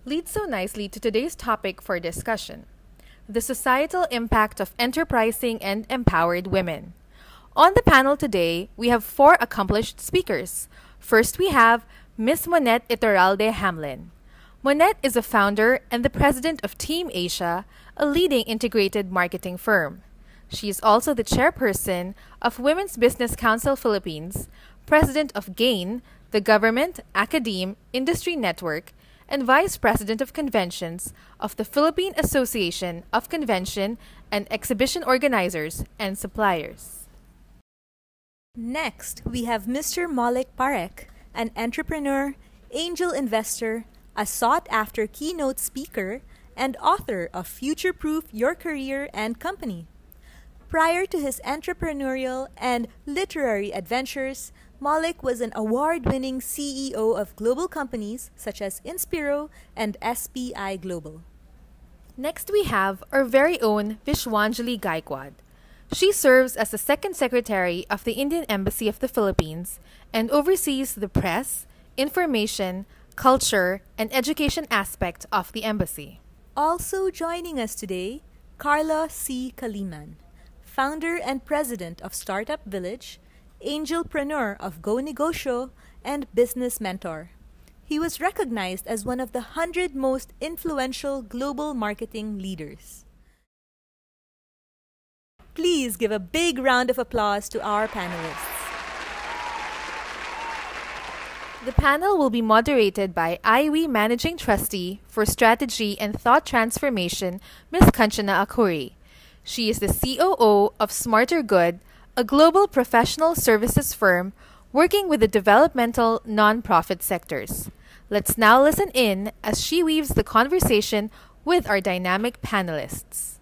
leads so nicely to today's topic for discussion: the societal impact of enterprising and empowered women. On the panel today, we have four accomplished speakers. First, we have Ms. Monette Iturralde Hamlin. Monette is a founder and the president of Team Asia, a leading integrated marketing firm. She is also the chairperson of Women's Business Council Philippines, president of GAIN, the Government, Academe, Industry Network, and vice president of conventions of the Philippine Association of Convention and Exhibition Organizers and Suppliers. Next, we have Mr. Malik Parek, an entrepreneur, angel investor, a sought-after keynote speaker, and author of Future-Proof Your Career and Company. Prior to his entrepreneurial and literary adventures, Malik was an award-winning CEO of global companies such as Inspiro and SPI Global. Next, we have our very own Vishwanjali Gaikwad. She serves as the second secretary of the Indian Embassy of the Philippines and oversees the press, information, culture, and education aspect of the embassy. Also joining us today, Carla C. Kaliman, founder and president of Startup Village, angelpreneur of Go Negosyo, and business mentor. He was recognized as one of the 100 most influential global marketing leaders. Please give a big round of applause to our panelists. The panel will be moderated by IWE Managing Trustee for Strategy and Thought Transformation, Ms. Kanchana Akuri. She is the COO of Smarter Good, a global professional services firm working with the developmental non-profit sectors. Let's now listen in as she weaves the conversation with our dynamic panelists.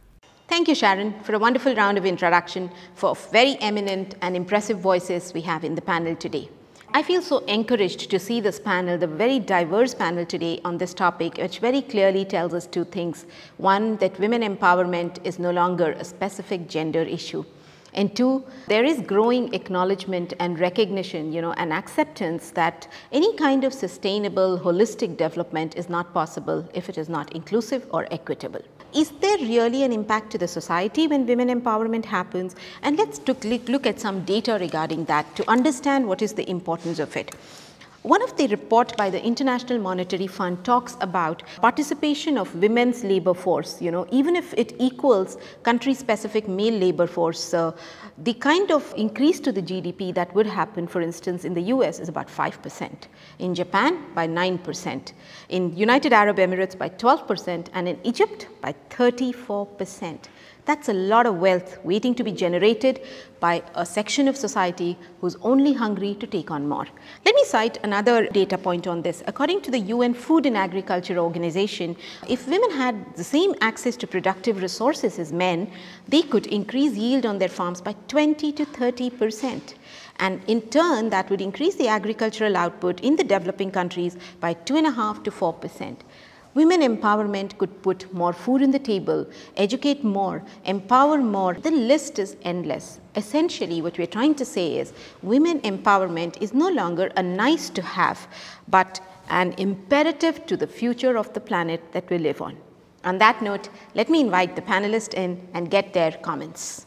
Thank you, Sharon, for a wonderful round of introduction for very eminent and impressive voices we have in the panel today. I feel so encouraged to see this panel, the very diverse panel today on this topic, which very clearly tells us two things. One, that women empowerment is no longer a specific gender issue. And two, there is growing acknowledgement and recognition, and acceptance that any kind of sustainable, holistic development is not possible if it is not inclusive or equitable. Is there really an impact to the society when women empowerment happens? And let's look at some data regarding that to understand what is the importance of it. One of the report by the International Monetary Fund talks about participation of women's labor force, even if it equals country-specific male labor force, the kind of increase to the GDP that would happen, for instance, in the US is about 5%, in Japan by 9%, in United Arab Emirates by 12%, and in Egypt by 34%. That's a lot of wealth waiting to be generated by a section of society who's only hungry to take on more. Let me cite another data point on this. According to the UN Food and Agriculture Organization, if women had the same access to productive resources as men, they could increase yield on their farms by 20 to 30%. And in turn, that would increase the agricultural output in the developing countries by 2.5 to 4%. Women empowerment could put more food on the table, educate more, empower more. The list is endless. Essentially, what we're trying to say is women empowerment is no longer a nice to have, but an imperative to the future of the planet that we live on. On that note, let me invite the panelists in and get their comments.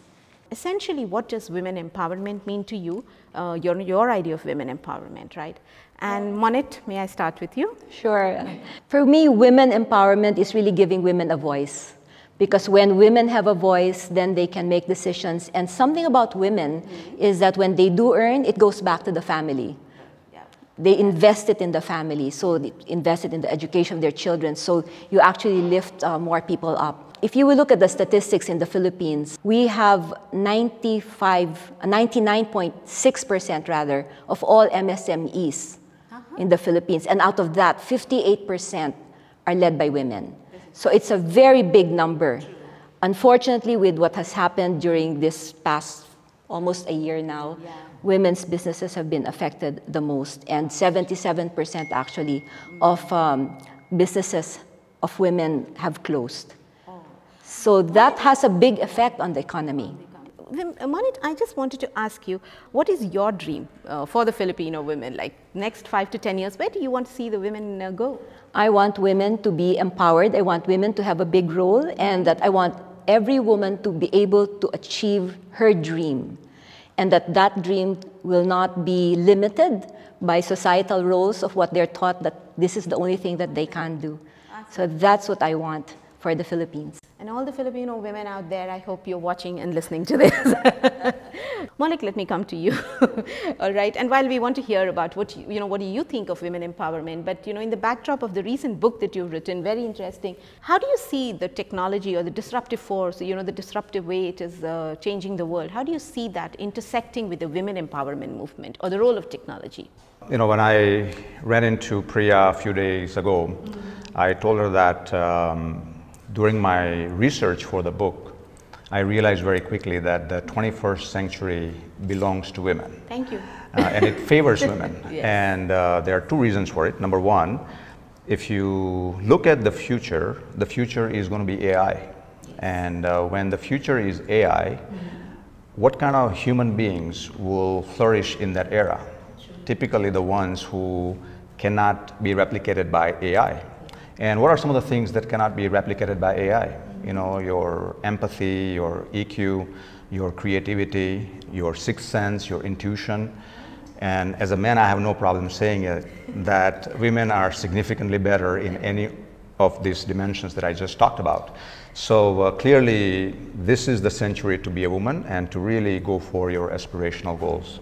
Essentially, what does women empowerment mean to you? Your idea of women empowerment, right? And Monette, may I start with you? Sure. For me, women empowerment is really giving women a voice. Because when women have a voice, then they can make decisions. And something about women is that when they do earn, it goes back to the family. They invest it in the family, so they invest it in the education of their children, so you actually lift more people up. If you will look at the statistics in the Philippines, we have 99.6% rather of all MSMEs in the Philippines, and out of that, 58% are led by women. So it's a very big number. Unfortunately, with what has happened during this past almost a year now, women's businesses have been affected the most, and 77% actually of businesses of women have closed. So that has a big effect on the economy. Monit, I just wanted to ask you, what is your dream for the Filipino women? Like next 5 to 10 years, where do you want to see the women go? I want women to be empowered. I want women to have a big role, and that I want every woman to be able to achieve her dream, and that dream will not be limited by societal roles of what they're taught that this is the only thing that they can do. So that's what I want for the Philippines. And all the Filipino women out there, I hope you're watching and listening to this. Maulik, let me come to you. All right. And while we want to hear about what what do you think of women empowerment, but in the backdrop of the recent book that you've written, very interesting. How do you see the technology or the disruptive force, the disruptive way it is changing the world? How do you see that intersecting with the women empowerment movement or the role of technology? When I ran into Priya a few days ago, I told her that during my research for the book, I realized very quickly that the 21st century belongs to women. Thank you. And it favors women. Yes. And there are two reasons for it. Number one, if you look at the future is going to be AI. Yes. And when the future is AI, what kind of human beings will flourish in that era? Sure. Typically the ones who cannot be replicated by AI. And what are some of the things that cannot be replicated by AI? Your empathy, your EQ, your creativity, your sixth sense, your intuition. And as a man, I have no problem saying it, that women are significantly better in any of these dimensions that I just talked about. So clearly, this is the century to be a woman and to really go for your aspirational goals.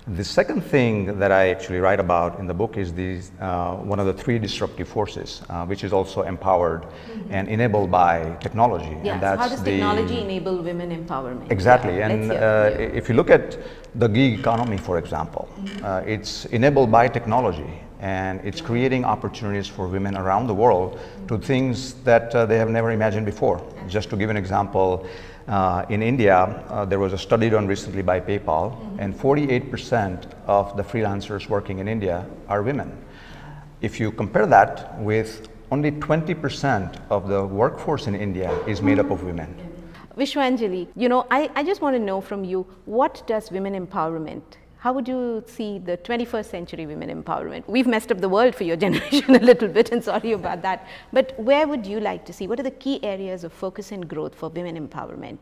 The second thing that I actually write about in the book is one of the 3 disruptive forces, which is also empowered and enabled by technology. Yeah, and that's so how does technology enable women empowerment? Exactly. Yeah, and if you look at the gig economy, for example, it's enabled by technology, and it's creating opportunities for women around the world to things that they have never imagined before. Just to give an example, in India, there was a study done recently by PayPal, and 48% of the freelancers working in India are women. If you compare that with only 20% of the workforce in India is made up of women. Vishwanjali, I just want to know from you, what does women empowerment? How would you see the 21st century women empowerment? We've messed up the world for your generation a little bit, and sorry about that. But where would you like to see? What are the key areas of focus and growth for women empowerment?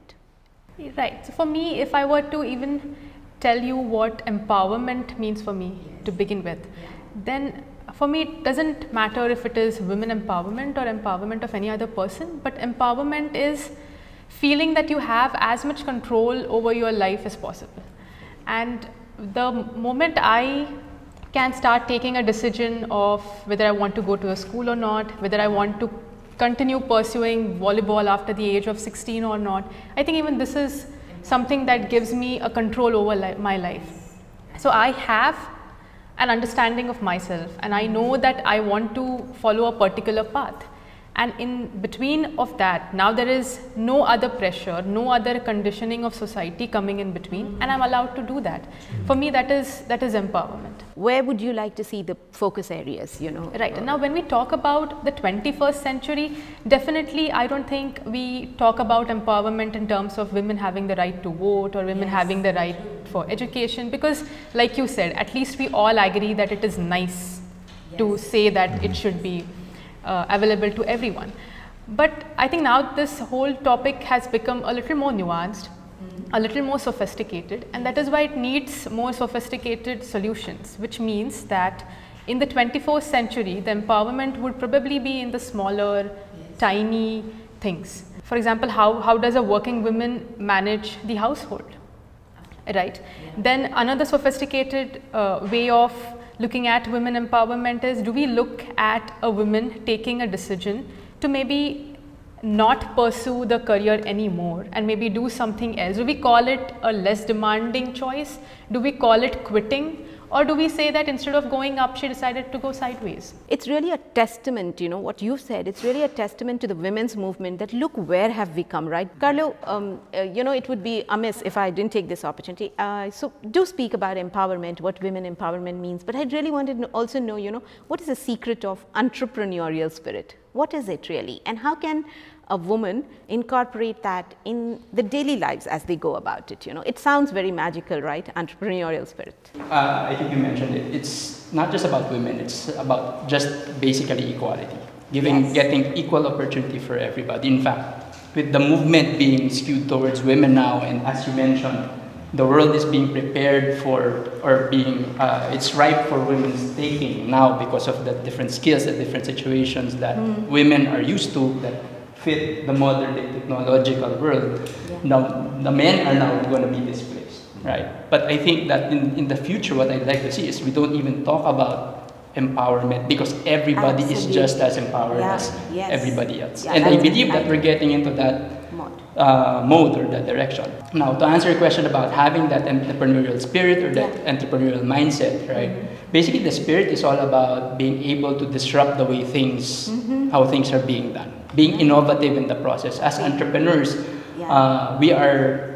Right. So for me, if I were to even tell you what empowerment means for me to begin with, then for me, it doesn't matter if it is women empowerment or empowerment of any other person, but empowerment is feeling that you have as much control over your life as possible. And the moment I can start taking a decision of whether I want to go to a school or not, whether I want to continue pursuing volleyball after the age of 16 or not, I think even this is something that gives me a control over my life. So I have an understanding of myself, and I know that I want to follow a particular path. And in between of that, now there is no other pressure, no other conditioning of society coming in between, and I'm allowed to do that. For me, that is empowerment. Where would you like to see the focus areas, Right. And now when we talk about the 21st century, definitely I don't think we talk about empowerment in terms of women having the right to vote or women having the right for education, because like you said, at least we all agree that it is nice to say that it should be available to everyone. But I think now this whole topic has become a little more nuanced, a little more sophisticated, and that is why it needs more sophisticated solutions, which means that in the 21st century, the empowerment would probably be in the smaller, tiny things. For example, how does a working woman manage the household, right? Then another sophisticated way of looking at women empowerment is, do we look at a woman taking a decision to maybe not pursue the career anymore and maybe do something else? Do we call it a less demanding choice? Do we call it quitting? Or do we say that instead of going up, she decided to go sideways? It's really a testament, what you've said, it's really a testament to the women's movement that look where have we come, right? Carlo, it would be amiss if I didn't take this opportunity. So do speak about empowerment, what women empowerment means, but I really wanted to also know, what is the secret of entrepreneurial spirit? What is it really? And how can a woman incorporate that in the daily lives as they go about it? You know, it sounds very magical, right? Entrepreneurial spirit. I think you mentioned it. It's not just about women. It's about just basically equality, getting equal opportunity for everybody. In fact, with the movement being skewed towards women now, and as you mentioned, the world is being prepared for, or it's ripe for women's taking now because of the different skills, the different situations that women are used to that fit the modern day technological world. Now, the men are now going to be displaced, right? But I think that in the future, what I'd like to see is we don't even talk about empowerment because everybody is just as empowered as everybody else. And I believe that we're getting into that mode or that direction. Now, to answer your question about having that entrepreneurial spirit or that entrepreneurial mindset, right? Basically, the spirit is all about being able to disrupt the way how things are being done, being innovative in the process. As entrepreneurs, we are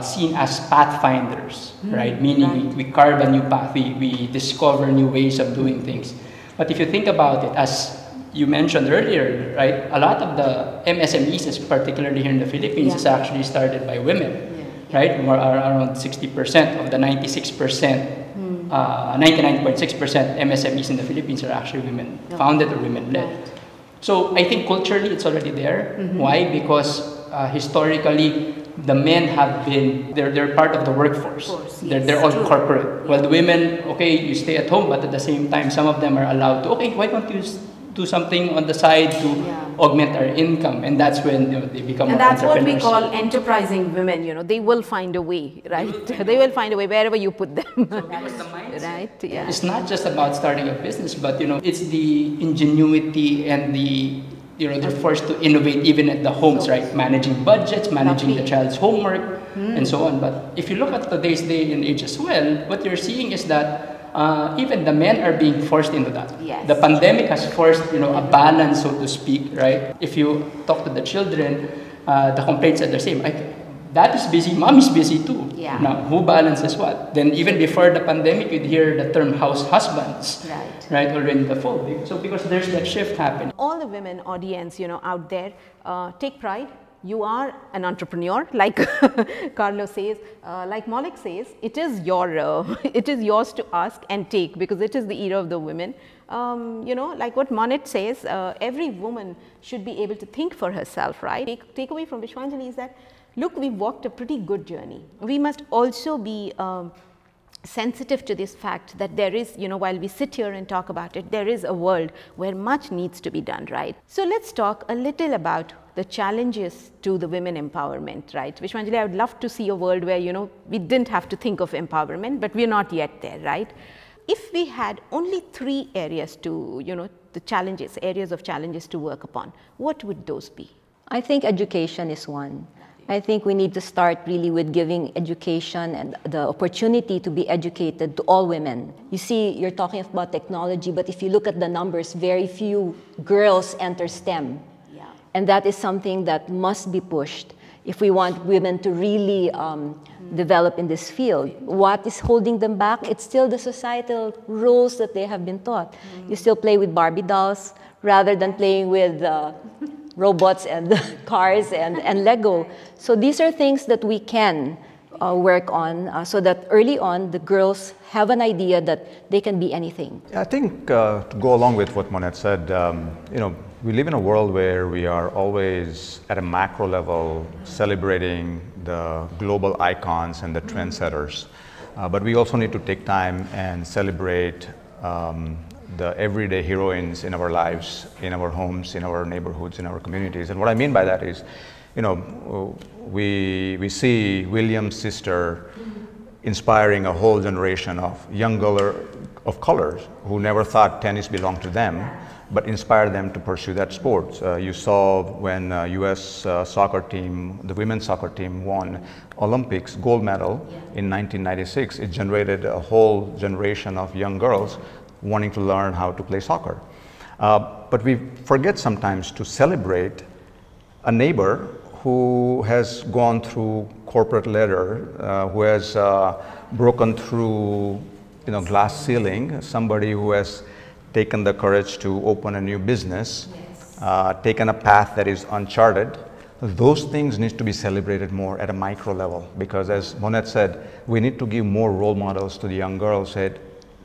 seen as pathfinders, right? Meaning we carve a new path, we discover new ways of doing things. But if you think about it, as you mentioned earlier, right? A lot of the MSMEs, particularly here in the Philippines, is actually started by women, right? Around 60% of the 99.6% MSMEs in the Philippines are actually women founded or women-led. So I think culturally it's already there. Why? Because historically the men have been, they're part of the workforce. They're all corporate. Well, the women, okay, you stay at home, but at the same time, some of them are allowed to, okay, why don't you do something on the side to augment our income, and that's when they become more entrepreneurs. And that's what we call enterprising women. You know, they will find a way, right? They will find a way wherever you put them. So because the mindset, right? Yeah. It's not just about starting a business, but it's the ingenuity and they're forced to innovate even at the homes, right? Managing budgets, managing the child's homework, and so on. But if you look at today's day and age as well, what you're seeing is that even the men are being forced into that. Yes. The pandemic has forced, a balance, so to speak, right? If you talk to the children, the complaints are the same. Dad is busy, mom is busy too. Yeah. Now, who balances what? Then even before the pandemic, you'd hear the term house husbands, right? Already in the fold. So because there's that shift happening. All the women audience, out there, take pride. You are an entrepreneur, like Carlos says, like Maulik says, it is yours to ask and take because it is the era of the women. Like what Monet says, every woman should be able to think for herself, right? Takeaway from Vishwanjali is that, look, we've walked a pretty good journey. We must also be sensitive to this fact that there is, while we sit here and talk about it, there is a world where much needs to be done, right? So let's talk a little about the challenges to the women empowerment, right? Vishwanjali, I would love to see a world where, we didn't have to think of empowerment, but we're not yet there, right? If we had only 3 areas to, areas of challenges to work upon, what would those be? I think education is one. I think we need to start really with giving education and the opportunity to be educated to all women. You see, you're talking about technology, but if you look at the numbers, very few girls enter STEM. Yeah. And that is something that must be pushed if we want women to really develop in this field. What is holding them back? It's still the societal roles that they have been taught. You still play with Barbie dolls rather than playing with robots and cars and Lego. So these are things that we can work on so that early on the girls have an idea that they can be anything. I think to go along with what Monet said, we live in a world where we are always at a macro level celebrating the global icons and the trendsetters. But we also need to take time and celebrate the everyday heroines in our lives, in our homes, in our neighborhoods, in our communities. And what I mean by that is, we see William's sister inspiring a whole generation of young girls of colors who never thought tennis belonged to them, but inspired them to pursue that sport. You saw when U.S. soccer team, the women's soccer team won Olympics gold medal in 1996. It generated a whole generation of young girls wanting to learn how to play soccer. But we forget sometimes to celebrate a neighbor who has gone through corporate ladder, who has broken through glass ceiling, somebody who has taken the courage to open a new business, taken a path that is uncharted, those things need to be celebrated more at a micro level, because as Monette said, we need to give more role models to the young girls. Said,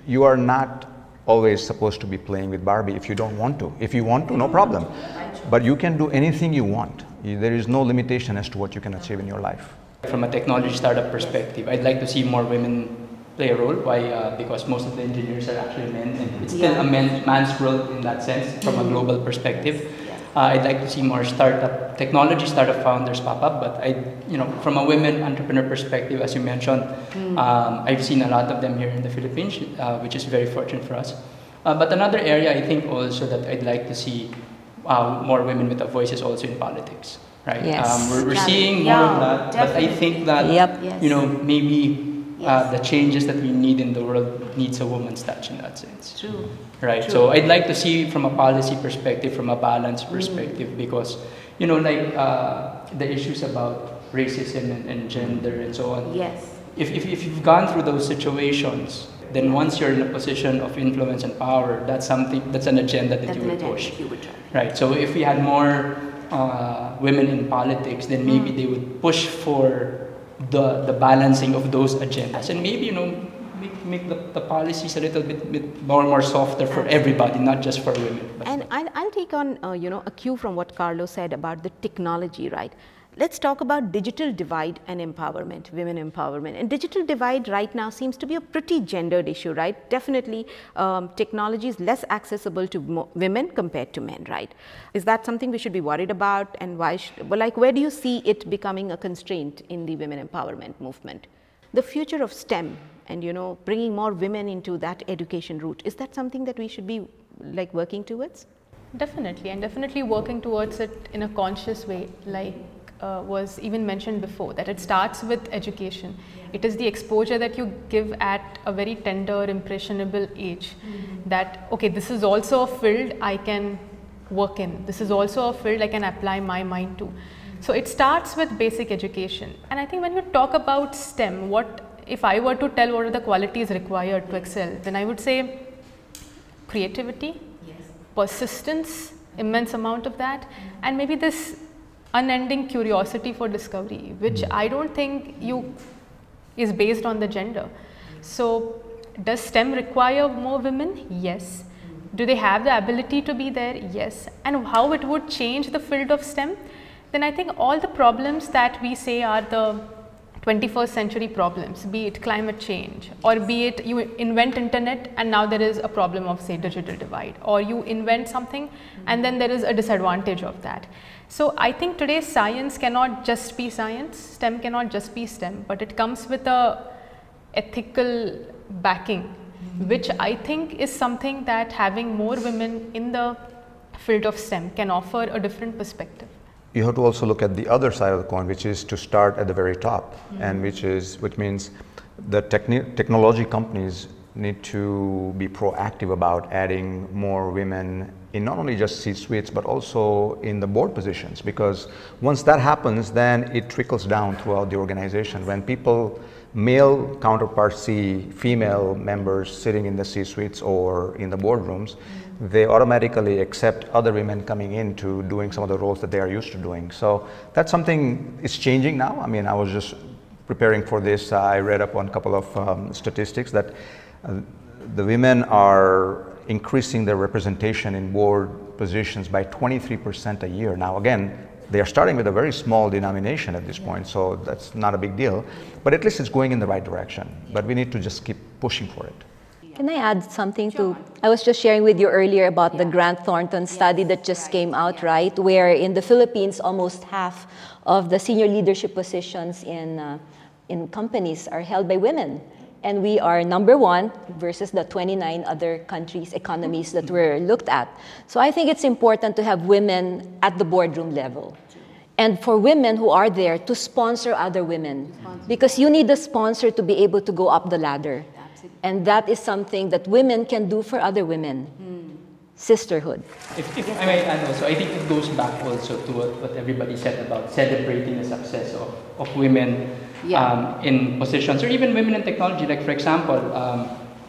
you are not always supposed to be playing with Barbie if you don't want to. If you want to, no problem. But you can do anything you want. There is no limitation as to what you can achieve in your life. From a technology startup perspective, I'd like to see more women play a role. Why? Because most of the engineers are actually men, and it's still a man's world in that sense from a global perspective. I'd like to see more technology startup founders pop up, but from a women entrepreneur perspective, as you mentioned, I've seen a lot of them here in the Philippines, which is very fortunate for us. But another area I think also that I'd like to see more women with a voice is also in politics, right? Yes. We're seeing more of that, definitely. but I think that maybe the changes that we need in the world needs a woman's touch in that sense. True. Right. True. So I'd like to see from a policy perspective, from a balanced perspective, because the issues about racism and gender and so on. Yes. If you've gone through those situations, then once you're in a position of influence and power, that's an agenda that you would push. Right. So if we had more women in politics, then maybe they would push for the balancing of those agendas, and maybe make the policies a little bit more softer for everybody, not just for women. And I'll take on a cue from what Carlos said about the technology, right? Let's talk about digital divide and empowerment, women empowerment. And digital divide right now seems to be a pretty gendered issue, right? Definitely technology is less accessible to women compared to men, right? Is that something we should be worried about, and why where do you see it becoming a constraint in the women empowerment movement? The future of STEM and bringing more women into that education route, is that something that we should be working towards? Definitely, and definitely working towards it in a conscious way, was even mentioned before, that it starts with education. It is the exposure that you give at a very tender, impressionable age, that okay, this is also a field I can work in, this is also a field I can apply my mind to. So it starts with basic education. And I think when you talk about STEM, if I were to tell what are the qualities required to excel, then I would say creativity, persistence, immense amount of that, and maybe this unending curiosity for discovery, which I don't think is based on the gender. So does STEM require more women? Yes. Do they have the ability to be there? Yes. And how it would change the field of STEM? Then I think all the problems that we say are the 21st century problems, be it climate change, or be it you invent internet and now there is a problem of, say, digital divide, or you invent something and then there is a disadvantage of that. So I think today's science cannot just be science, STEM cannot just be STEM, but it comes with a ethical backing, which I think is something that having more women in the field of STEM can offer a different perspective. You have to also look at the other side of the coin, which is to start at the very top, and which means the technology companies need to be proactive about adding more women in not only just C-suites, but also in the board positions, because once that happens, then it trickles down throughout the organization. When male counterparts see female members sitting in the C-suites or in the boardrooms, they automatically accept other women coming into doing some of the roles that they are used to doing. So that's something is changing now. I mean, I was just preparing for this. I read up on a couple of statistics that the women are increasing their representation in board positions by 23% a year. Now, again, they are starting with a very small denomination at this point, so that's not a big deal. But at least it's going in the right direction. But we need to just keep pushing for it. Can I add something to, I was just sharing with you earlier about the Grant Thornton study that just came out, right? Where in the Philippines, almost half of the senior leadership positions in companies are held by women. And we are #1 versus the 29 other countries' economies that were looked at. So I think it's important to have women at the boardroom level. And for women who are there to sponsor other women. Because you need a sponsor to be able to go up the ladder. And that is something that women can do for other women. Sisterhood. If I may add also, I think it goes back also to what everybody said about celebrating the success of women in positions, or even women in technology. Like, for example,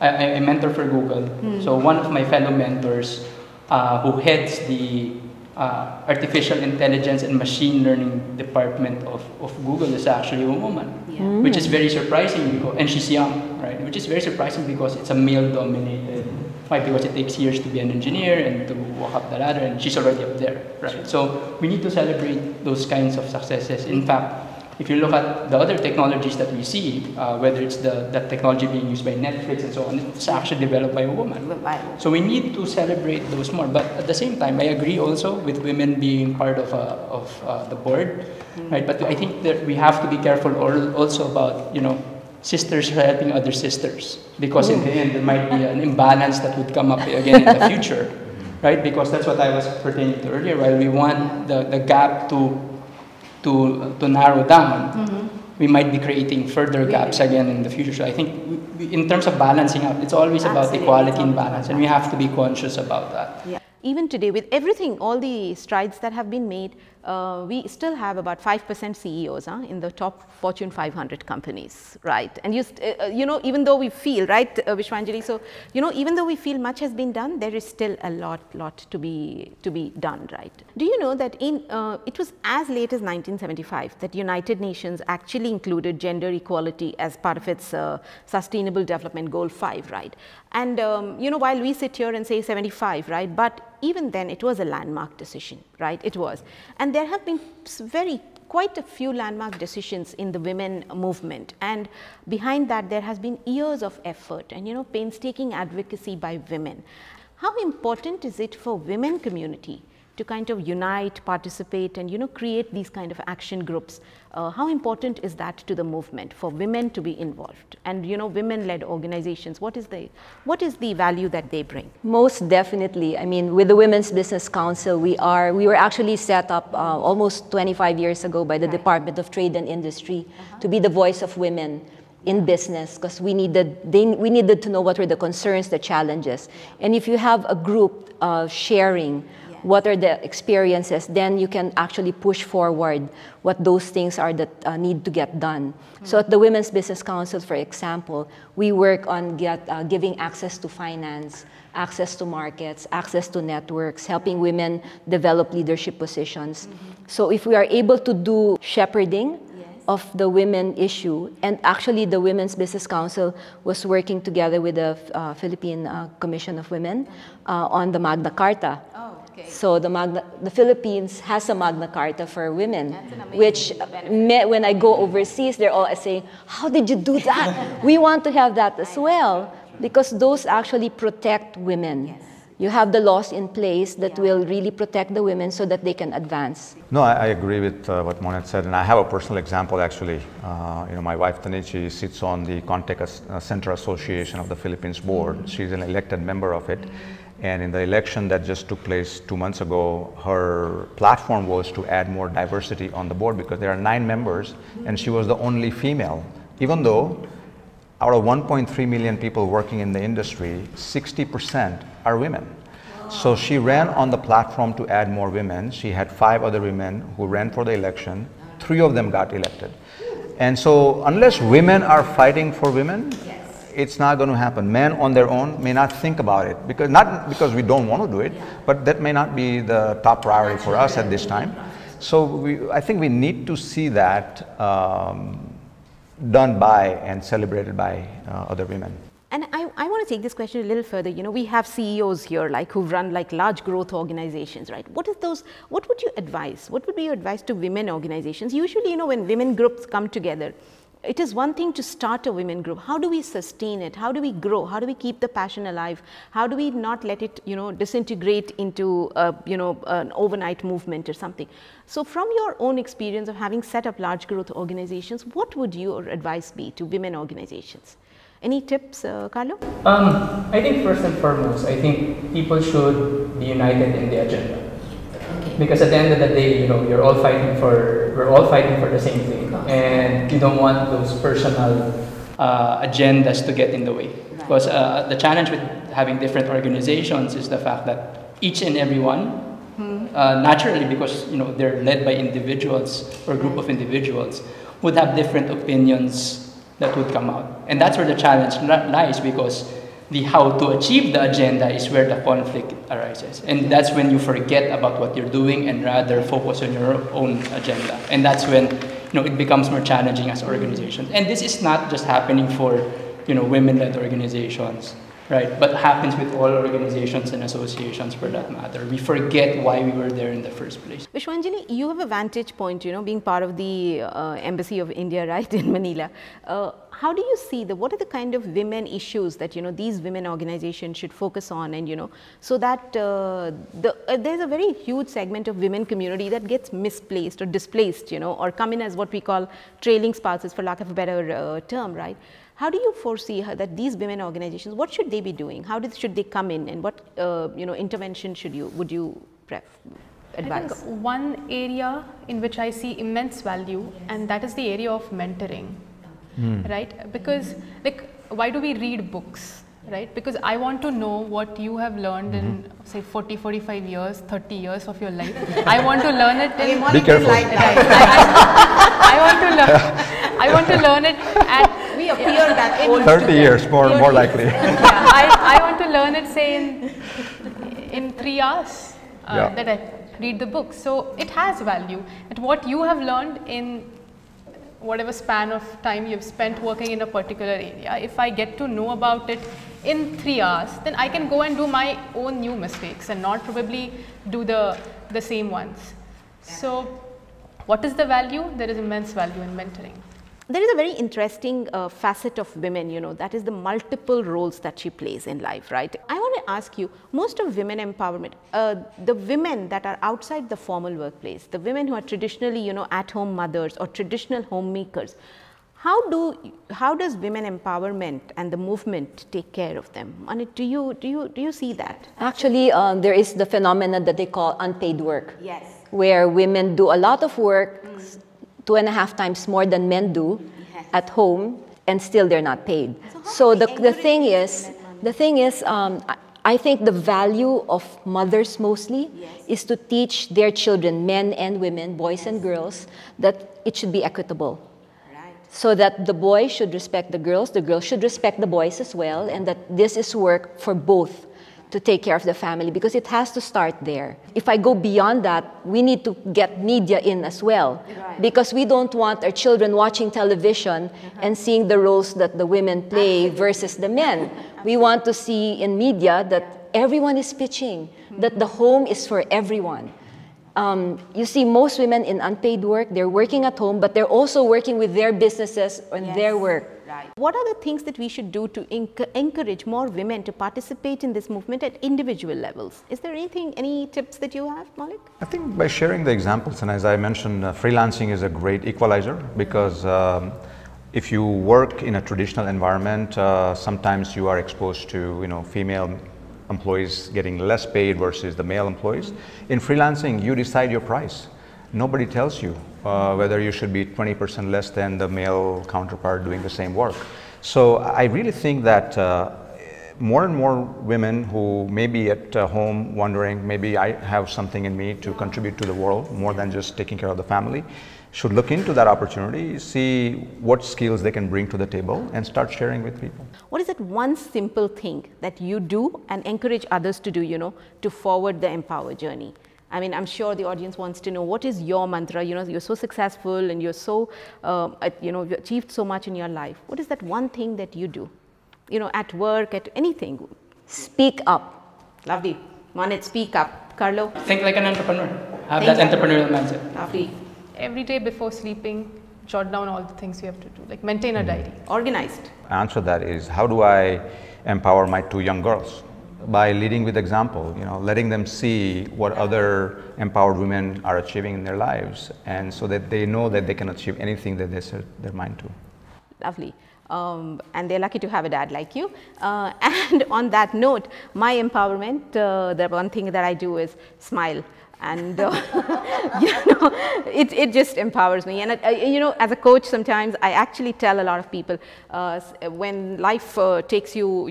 I mentor for Google. So one of my fellow mentors who heads the artificial intelligence and machine learning department of Google is actually a woman, which is very surprising because, and she's young, right? Which is very surprising because it's a male-dominated. Why? Because it takes years to be an engineer and to walk up the ladder, and she's already up there, right? So we need to celebrate those kinds of successes. In fact, if you look at the other technologies that we see, whether it's the technology being used by Netflix and so on, it's actually developed by a woman. So we need to celebrate those more. But at the same time, I agree also with women being part of the board, right? But I think that we have to be careful also about, you know, sisters helping other sisters, because in the end there might be an imbalance that would come up again in the future, right? Because that's what I was pertaining to earlier. While we want the gap to narrow down, we might be creating further gaps again in the future. So I think in terms of balancing out, it's always about equality and balance, and we have to be conscious about that. Yeah. Even today, with everything, all the strides that have been made, we still have about 5% CEOs in the top Fortune 500 companies, right? And you know, even though we feel, right, Vishwanjali, so, you know, even though we feel much has been done, there is still a lot to be done, right? Do you know that it was as late as 1975 that United Nations actually included gender equality as part of its Sustainable Development Goal 5, right? And, you know, while we sit here and say 75, right, but even then it was a landmark decision, right? It was. And there have been quite a few landmark decisions in the women movement, and behind that there has been years of effort and, you know, painstaking advocacy by women. How important is it for women community to kind of unite, participate, and, you know, create these kind of action groups? How important is that to the movement for women to be involved? And, you know, women-led organizations, what is the value that they bring? Most definitely. I mean, with the Women's Business Council, we were actually set up almost 25 years ago by the Department of Trade and Industry to be the voice of women in business, because we needed to know what were the concerns, the challenges. And if you have a group sharing what are the experiences, then you can actually push forward what those things are that need to get done. So at the Women's Business Council, for example, we work on giving access to finance, access to markets, access to networks, helping women develop leadership positions. So if we are able to do shepherding of the women issue, and actually the Women's Business Council was working together with the Philippine Commission of Women on the Magna Carta. So the Philippines has a Magna Carta for women, which when I go overseas, they're all saying, how did you do that? We want to have that as well, because those actually protect women. You have the laws in place that will really protect the women so that they can advance. No, I agree with what Monet said, and I have a personal example actually. You know, my wife Tanichi sits on the Contec Center Association of the Philippines board. She's an elected member of it. And in the election that just took place 2 months ago, her platform was to add more diversity on the board, because there are 9 members and she was the only female, even though out of 1.3 million people working in the industry, 60% are women. So she ran on the platform to add more women. She had 5 other women who ran for the election. 3 of them got elected. And so unless women are fighting for women, it's not going to happen. Men on their own may not think about it, not because we don't want to do it, but that may not be the top priority for us at this time. So I think we need to see that done by and celebrated by other women. And I want to take this question a little further. You know, we have CEOs here, like, who run like large growth organizations, right? What would you advise? What would be your advice to women organizations? Usually, you know, when women groups come together, it is one thing to start a women group. How do we sustain it? How do we grow? How do we keep the passion alive? How do we not let it, you know, disintegrate into, you know, an overnight movement or something? So from your own experience of having set up large growth organizations, what would your advice be to women organizations? Any tips, Carlo? I think first and foremost, I think people should be united in the agenda. Because at the end of the day, you know, we're all fighting for the same thing, and you don't want those personal agendas to get in the way. Because the challenge with having different organizations is the fact that each and every one, naturally, because, you know, they're led by individuals or a group of individuals, would have different opinions that would come out, and that's where the challenge lies. Because the how to achieve the agenda is where the conflict arises. And that's when you forget about what you're doing and rather focus on your own agenda. And that's when it becomes more challenging as organizations. And this is not just happening for women-led organizations, right? But happens with all organizations and associations for that matter. We forget why we were there in the first place. Vishwanjali, you have a vantage point, being part of the Embassy of India, right, in Manila. How do you see what are the kind of women issues that, these women organizations should focus on, and, so that there's a very huge segment of women community that gets misplaced or displaced, or come in as what we call trailing spouses, for lack of a better term, right? How do you foresee that these women organizations, what should they be doing? How should they come in, and what intervention would you advise? I think one area in which I see immense value, and that is the area of mentoring, right? Because why do we read books, right? Because I want to know what you have learned in say 40, 45 years, 30 years of your life. I want to learn it. Be careful. I want to learn it at. We appear that old. 30 years, more likely. I want to learn it, say, in 3 hours that I read the book. So it has value. And what you have learned in whatever span of time you've spent working in a particular area, if I get to know about it in 3 hours, then I can go and do my own new mistakes and not probably do the same ones. So what is the value? There is immense value in mentoring. There is a very interesting facet of women, that is the multiple roles that she plays in life, right? I want to ask you, most of women empowerment, the women that are outside the formal workplace, the women who are traditionally, at-home mothers or traditional homemakers, how does women empowerment and the movement take care of them? And do you see that? Actually, there is the phenomenon that they call unpaid work. Yes. Where women do a lot of work, 2.5 times more than men do at home, and still they're not paid. So the thing is, I think the value of mothers mostly is to teach their children, men and women, boys and girls, that it should be equitable. So that the boys should respect the girls should respect the boys as well, and that this is work for both to take care of the family, because it has to start there. If I go beyond that, we need to get media in as well, because we don't want our children watching television and seeing the roles that the women play versus the men. We want to see in media that everyone is pitching, that the home is for everyone. You see most women in unpaid work, they're working at home, but they're also working with their businesses and their work. Right. What are the things that we should do to encourage more women to participate in this movement at individual levels? Is there any tips that you have, Maulik? I think by sharing the examples, and as I mentioned, freelancing is a great equalizer, because if you work in a traditional environment, sometimes you are exposed to female employees getting less paid versus the male employees. In freelancing, you decide your price. Nobody tells you whether you should be 20% less than the male counterpart doing the same work. So I really think that more and more women who may be at home wondering, maybe I have something in me to contribute to the world more than just taking care of the family, should look into that opportunity, see what skills they can bring to the table, and start sharing with people. What is that one simple thing that you do and encourage others to do, to forward the Empower journey? I mean, I'm sure the audience wants to know, what is your mantra? You're so successful and you're so, you've achieved so much in your life. What is that one thing that you do? At work, at anything? Speak up. Lovely. Manit, speak up. Carlo? Think like an entrepreneur. Have that entrepreneurial mindset. Lovely. Every day before sleeping, jot down all the things you have to do, like maintain a diary. Organized. Answer that is, how do I empower my 2 young girls? By leading with example, letting them see what other empowered women are achieving in their lives, and so that they know that they can achieve anything that they set their mind to. Lovely. And they're lucky to have a dad like you. And on that note, my empowerment, the one thing that I do is smile. And it just empowers me. And as a coach, sometimes I actually tell a lot of people, when life takes you,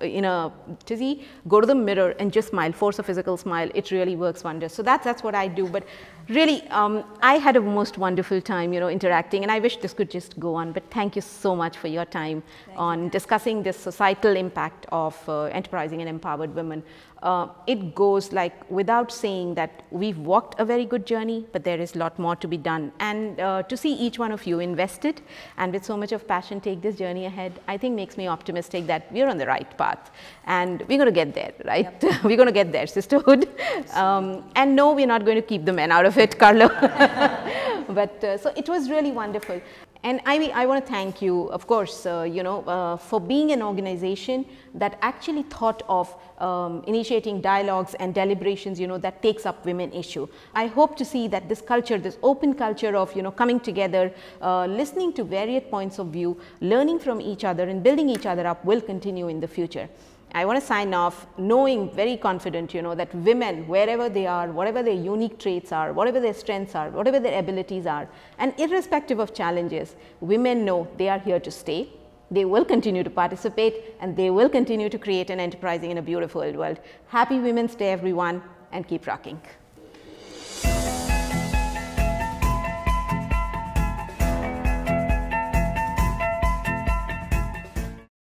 in a tizzy, go to the mirror and just smile, force a physical smile. It really works wonders. So that's what I do. But really, I had a most wonderful time, interacting, and I wish this could just go on. But thank you so much for your time on discussing this societal impact of enterprising and empowered women. It goes like without saying that we've walked a very good journey, but there is a lot more to be done. And to see each one of you invested and with so much of passion take this journey ahead, I think makes me optimistic that we're on the right path. And we're going to get there, right? Yep. We're going to get there, sisterhood. And no, we're not going to keep the men out of it, Carlo. But so it was really wonderful. And I want to thank you, of course, for being an organization that actually thought of initiating dialogues and deliberations, that takes up women issue. I hope to see that this culture, this open culture of, coming together, listening to various points of view, learning from each other and building each other up will continue in the future. I want to sign off knowing very confident, that women, wherever they are, whatever their unique traits are, whatever their strengths are, whatever their abilities are, and irrespective of challenges, women know they are here to stay. They will continue to participate, and they will continue to create an enterprising and a beautiful world. Happy Women's Day, everyone, and keep rocking.